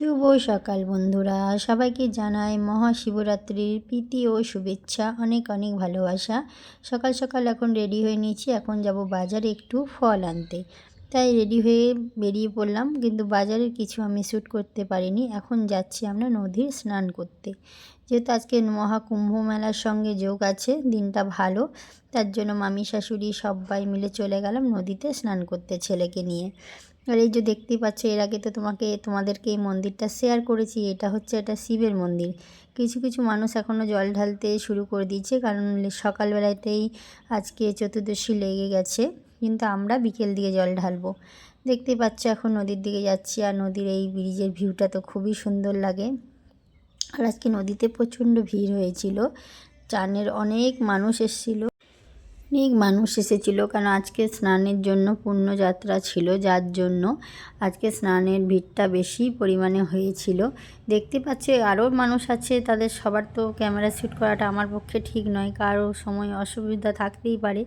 শুভ সকাল বন্ধুরা, সবাইকে জানাই মহাশিবরাত্রির প্রীতি ও শুভেচ্ছা, অনেক অনেক ভালোবাসা। সকাল সকাল এখন রেডি হয়ে নিয়েছি, এখন যাব বাজারে একটু ফল আনতে। তাই রেডি হয়ে বেরিয়ে পড়লাম, কিন্তু বাজারের কিছু আমি শ্যুট করতে পারিনি। এখন যাচ্ছি আমরা নদীর স্নান করতে, যেহেতু আজকে মহাকুম্ভ মেলার সঙ্গে যোগ আছে, দিনটা ভালো। তার জন্য মামি শাশুড়ি সবাই মিলে চলে গেলাম নদীতে স্নান করতে ছেলেকে নিয়ে। আর এই যে দেখতেই পাচ্ছ, এর আগে তো তোমাদেরকে এই মন্দিরটা শেয়ার করেছি। এটা শিবের মন্দির। কিছু কিছু মানুষ এখনও জল ঢালতে শুরু করে দিয়েছে, কারণ সকালবেলাতেই আজকে চতুর্দশী লেগে গেছে, কিন্তু আমরা বিকেল দিকে জল ঢালবো। দেখতেই পাচ্ছ এখন নদীর দিকে যাচ্ছি, আর নদীর এই ব্রিজের ভিউটা তো খুবই সুন্দর লাগে। আর আজকে নদীতে প্রচণ্ড ভিড় হয়েছিল, চানের অনেক মানুষ এসেছিল, কারণ আজকে স্নানের জন্য পুণ্যযাত্রা ছিল, যার জন্য আজকে স্নানের ভিড়টা বেশি পরিমাণে হয়েছিল। দেখতে পাচ্ছে আরও মানুষ আছে, তাদের সবার তো ক্যামেরা শ্যুট করাটা আমার পক্ষে ঠিক নয়, কারো সময় অসুবিধা থাকতেই পারে।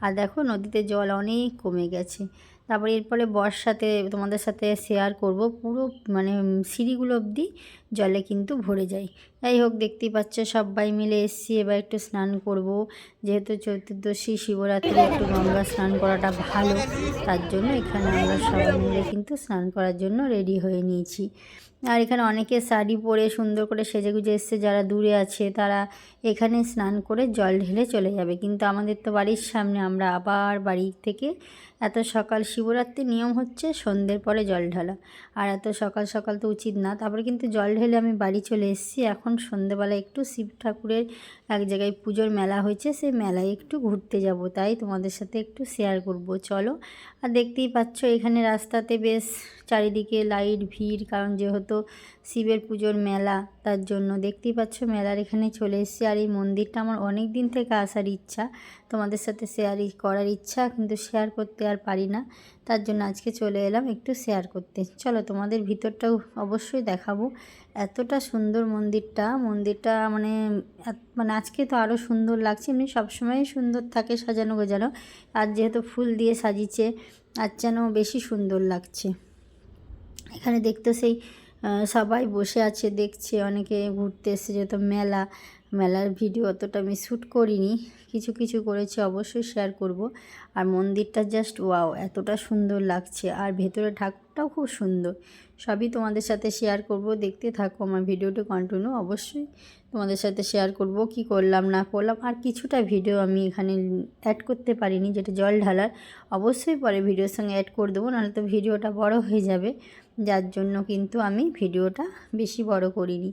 আর দেখো নদীতে জল অনেক কমে গেছে। তারপরে এরপরে বর্ষাতে তোমাদের সাথে শেয়ার করব, পুরো মানে সিঁড়িগুলো অবধি জলে কিন্তু ভরে যায়। যাই হোক, দেখতেই পাচ্ছ সবাই মিলে এসছি, এবার একটু স্নান করব। যেহেতু চতুর্দশী শিবরাত্রি, একটু গঙ্গা স্নান করাটা ভালো, তার জন্য এখানে আমরা সবাই মিলে কিন্তু স্নান করার জন্য রেডি হয়ে নিয়েছি। আর এখানে অনেকে শাড়ি পরে সুন্দর করে সেজেগুজে এসছে, যারা দূরে আছে তারা এখানে স্নান করে জল ঢেলে চলে যাবে। কিন্তু আমাদের তো বাড়ির সামনে, আমরা আবার বাড়ি থেকে এত সকাল, শিবরাত্রির নিয়ম হচ্ছে সন্ধ্যের পরে জল ঢালা, আর এত সকাল সকাল তো উচিত না। তারপরে কিন্তু জল ঢেলে আমি বাড়ি চলে এসেছি। এখন সন্ধ্যেবেলা একটু শিব ঠাকুরের এক জায়গায় পুজোর মেলা হয়েছে, সেই মেলায় একটু ঘুরতে যাব, তাই তোমাদের সাথে একটু শেয়ার করব, চলো। আর দেখতেই পাচ্ছ এখানে রাস্তাতে বেশ চারিদিকে লাইট, ভিড়, কারণ যেহেতু শিবের পুজোর মেলা, তার জন্য দেখতেই পাচ্ছ মেলার এখানে চলে এসেছি। আর এই মন্দিরটা আমার অনেক দিন থেকে আসার ইচ্ছা, তোমাদের সাথে শেয়ার করার ইচ্ছা, কিন্তু শেয়ার করতে আর পারি না, তার জন্য আজকে চলে এলাম একটু শেয়ার করতে। চলো তোমাদের ভিতরটাও অবশ্যই দেখাবো। এতটা সুন্দর মন্দিরটা মানে আজকে তো আরও সুন্দর লাগছে। এমনি সবসময়ই সুন্দর থাকে সাজানো গোজানো, আর যেহেতু ফুল দিয়ে সাজিয়েছে, আর যেন বেশি সুন্দর লাগছে। এখানে দেখতে সেই সবাই বসে আছে, দেখছে, অনেকে ঘুরতে এসেছে, যেহেতু মেলার ভিডিও অতটা আমি শ্যুট করিনি, কিছু কিছু করেছি, অবশ্যই শেয়ার করব। আর মন্দিরটা জাস্ট ওয়াও, এতটা সুন্দর লাগছে, আর ভেতরে ঠাকুরটাও খুব সুন্দর। সবই তোমাদের সাথে শেয়ার করব, দেখতে থাকো আমার ভিডিওটা কন্টিনিউ। অবশ্যই তোমাদের সাথে শেয়ার করব কি করলাম না করলাম। আর কিছুটা ভিডিও আমি এখানে অ্যাড করতে পারিনি, যেটা জল ঢালার, অবশ্যই পরে ভিডিওর সঙ্গে অ্যাড করে দেবো, নাহলে তো ভিডিওটা বড় হয়ে যাবে, যার জন্য কিন্তু আমি ভিডিওটা বেশি বড় করিনি।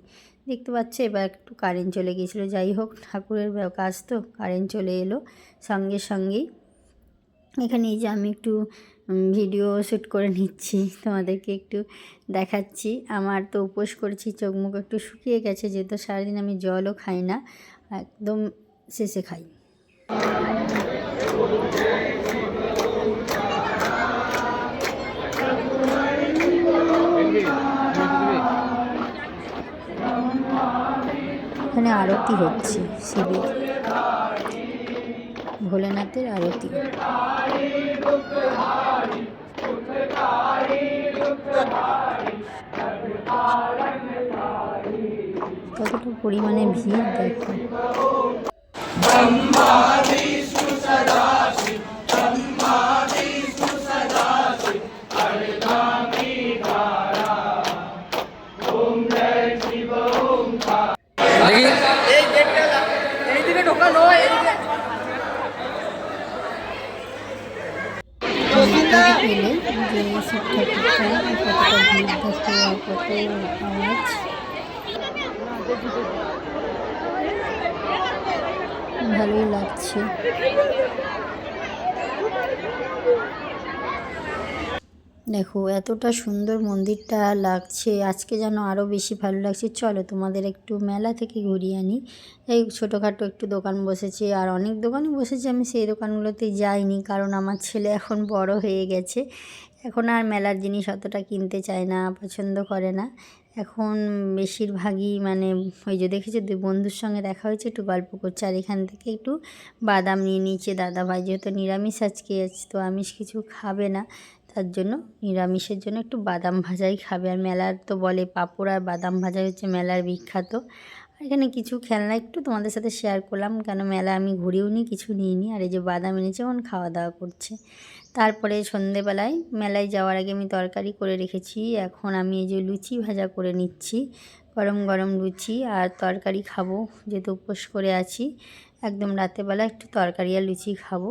দেখতে পাচ্ছি এবার একটু কারেন্ট চলে গিয়েছিলো, যাই হোক ঠাকুরের কাজ তো, কারেন্ট চলে এলো সঙ্গে সঙ্গেই। এখানে এই যে আমি একটু ভিডিও শ্যুট করে নিচ্ছি, তোমাদেরকে একটু দেখাচ্ছি। আমার তো উপোস করেছি, চোখ মুখ একটু শুকিয়ে গেছে, যেহেতু সারাদিন আমি জলও খাই না, একদম শেষে খাই। এখানে আরতি হচ্ছে শিবের, ভোলেনাথের আরতি। কতটা পরিমাণে ভিড় দেখো। পেলে যে শিব ঠাকুরটা কতটা ভিড় দেখো, আর কত আওয়াজ, ভালোই লাগছে। দেখো এতটা সুন্দর মন্দিরটা লাগছে, আজকে যেন আরও বেশি ভালো লাগছে। চলো তোমাদের একটু মেলা থেকে ঘুরিয়ে আনি। এই ছোটোখাটো একটু দোকান বসেছে, আর অনেক দোকানই বসেছে, আমি সেই দোকানগুলোতে যাইনি, কারণ আমার ছেলে এখন বড় হয়ে গেছে, এখন আর মেলার জিনিস অতটা কিনতে চায় না, পছন্দ করে না। এখন বেশিরভাগই মানে ওই যে দেখেছে, দুই বন্ধুর সঙ্গে দেখা হয়েছে, একটু গল্প করছে, আর এখান থেকে একটু বাদাম নিয়ে নিয়েছে দাদাভাই, যেহেতু নিরামিষ আজকে আছে, তো আমিষ কিছু খাবে না, তার জন্য নিরামিষের জন্য একটু বাদাম ভাজাই খাবে। আর মেলার তো বলে পাঁপড় আর বাদাম ভাজাই হচ্ছে মেলার বিখ্যাত। আর এখানে কিছু খেলনা একটু তোমাদের সাথে শেয়ার করলাম, কেন মেলা আমি ঘুরেও নি, কিছু নিইনি। আর এই যে বাদাম এনেছে, এখন খাওয়া দাওয়া করছে। তারপরে সন্ধেবেলায় মেলায় যাওয়ার আগে আমি তরকারি করে রেখেছি, এখন আমি এই যে লুচি ভাজা করে নিচ্ছি। গরম গরম লুচি আর তরকারি খাবো, যেহেতু উপোস করে আছি। একদম রাতেরবেলা একটু তরকারি আর লুচি খাবো।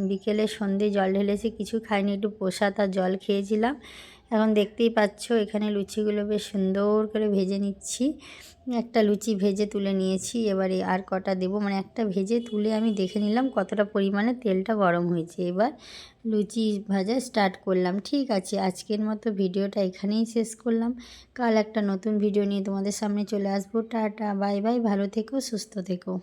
বিকেলে সন্ধে জল ঢেলেছি, কিছু খাইনি, একটু প্রসাদ আর জল খেয়েছিলাম। এখন দেখতেই পাচ্ছ এখানে লুচিগুলো বেশ সুন্দর করে ভেজে নিচ্ছি। একটা লুচি ভেজে তুলে নিয়েছি, এবারে আর কটা দেবো, মানে একটা ভেজে তুলে আমি দেখে নিলাম কতটা পরিমাণে তেলটা গরম হয়েছে। এবার লুচি ভাজা স্টার্ট করলাম। ঠিক আছে, আজকের মতো ভিডিওটা এখানেই শেষ করলাম। কাল একটা নতুন ভিডিও নিয়ে তোমাদের সামনে চলে আসবো। টাটা, বাই বাই, ভালো থেকো, সুস্থ থেকো।